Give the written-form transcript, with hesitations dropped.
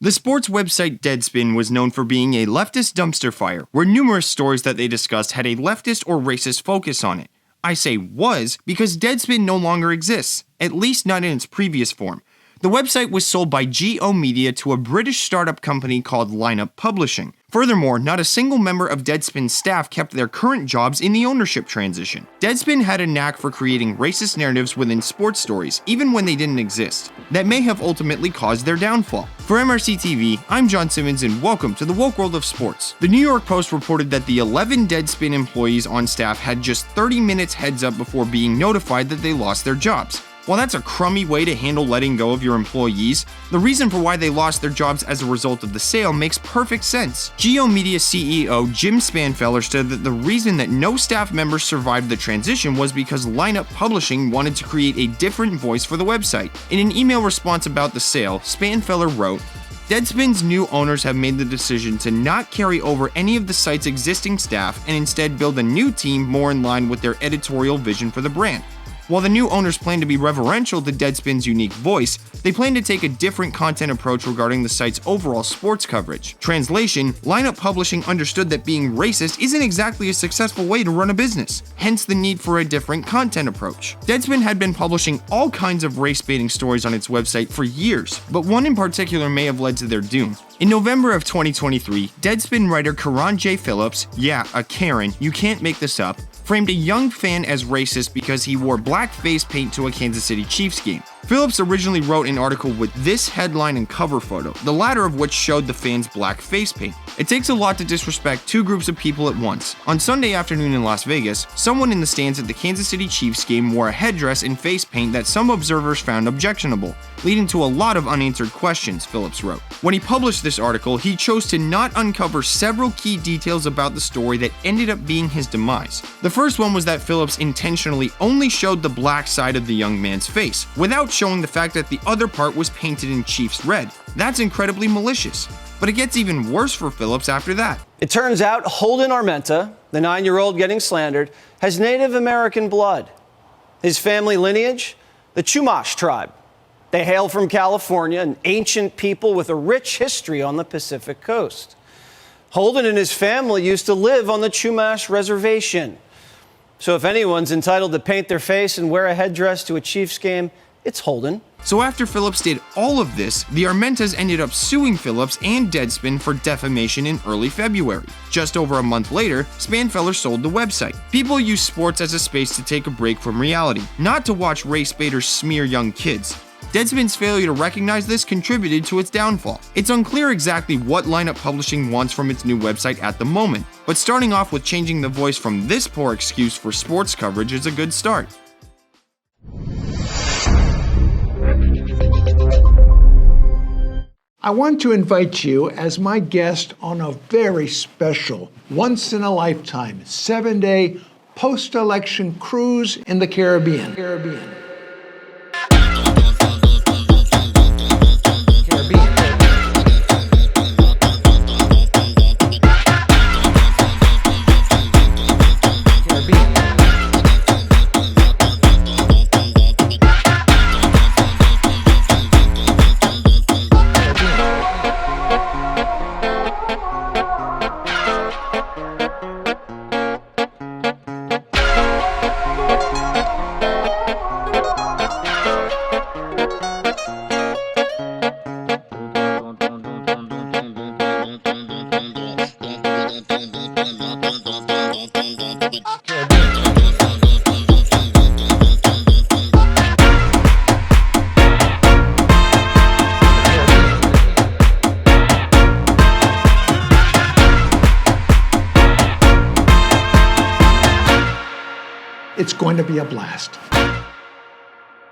The sports website Deadspin was known for being a leftist dumpster fire, where numerous stories that they discussed had a leftist or racist focus on it. I say was because Deadspin no longer exists, at least not in its previous form. The website was sold by GO Media to a British startup company called Lineup Publishing. Furthermore, not a single member of Deadspin's staff kept their current jobs in the ownership transition. Deadspin had a knack for creating racist narratives within sports stories, even when they didn't exist. That may have ultimately caused their downfall. For MRC-TV, I'm John Simmons and welcome to the woke world of sports. The New York Post reported that the 11 Deadspin employees on staff had just 30 minutes heads up before being notified that they lost their jobs. While that's a crummy way to handle letting go of your employees, the reason for why they lost their jobs as a result of the sale makes perfect sense. GO Media CEO Jim Spanfeller said that the reason that no staff members survived the transition was because Lineup Publishing wanted to create a different voice for the website. In an email response about the sale, Spanfeller wrote, "Deadspin's new owners have made the decision to not carry over any of the site's existing staff and instead build a new team more in line with their editorial vision for the brand. While the new owners plan to be reverential to Deadspin's unique voice, they plan to take a different content approach regarding the site's overall sports coverage." Translation: Lineup Publishing understood that being racist isn't exactly a successful way to run a business, hence the need for a different content approach. Deadspin had been publishing all kinds of race-baiting stories on its website for years, but one in particular may have led to their doom. In November of 2023, Deadspin writer Karan J. Phillips, yeah, a Karen, you can't make this up, framed a young fan as racist because he wore black face paint to a Kansas City Chiefs game. Phillips originally wrote an article with this headline and cover photo, the latter of which showed the fan's black face paint. It takes a lot to disrespect two groups of people at once. On Sunday afternoon in Las Vegas, someone in the stands at the Kansas City Chiefs game wore a headdress and face paint that some observers found objectionable, leading to a lot of unanswered questions, Phillips wrote. When he published this article, he chose to not uncover several key details about the story that ended up being his demise. The first one was that Phillips intentionally only showed the black side of the young man's face, without showing the fact that the other part was painted in Chiefs red. That's incredibly malicious. But it gets even worse for Phillips after that. It turns out Holden Armenta, the 9-year-old getting slandered, has Native American blood. His family lineage, the Chumash tribe. They hail from California, an ancient people with a rich history on the Pacific coast. Holden and his family used to live on the Chumash reservation. So if anyone's entitled to paint their face and wear a headdress to a Chiefs game, it's Holden. So after Phillips did all of this, the Armentas ended up suing Phillips and Deadspin for defamation in early February. Just over a month later, Spanfeller sold the website. People use sports as a space to take a break from reality, not to watch race baiters smear young kids. Deadspin's failure to recognize this contributed to its downfall. It's unclear exactly what Lineup Publishing wants from its new website at the moment, but starting off with changing the voice from this poor excuse for sports coverage is a good start. I want to invite you as my guest on a very special, once-in-a-lifetime, 7-day post-election cruise in the Caribbean. It's going to be a blast.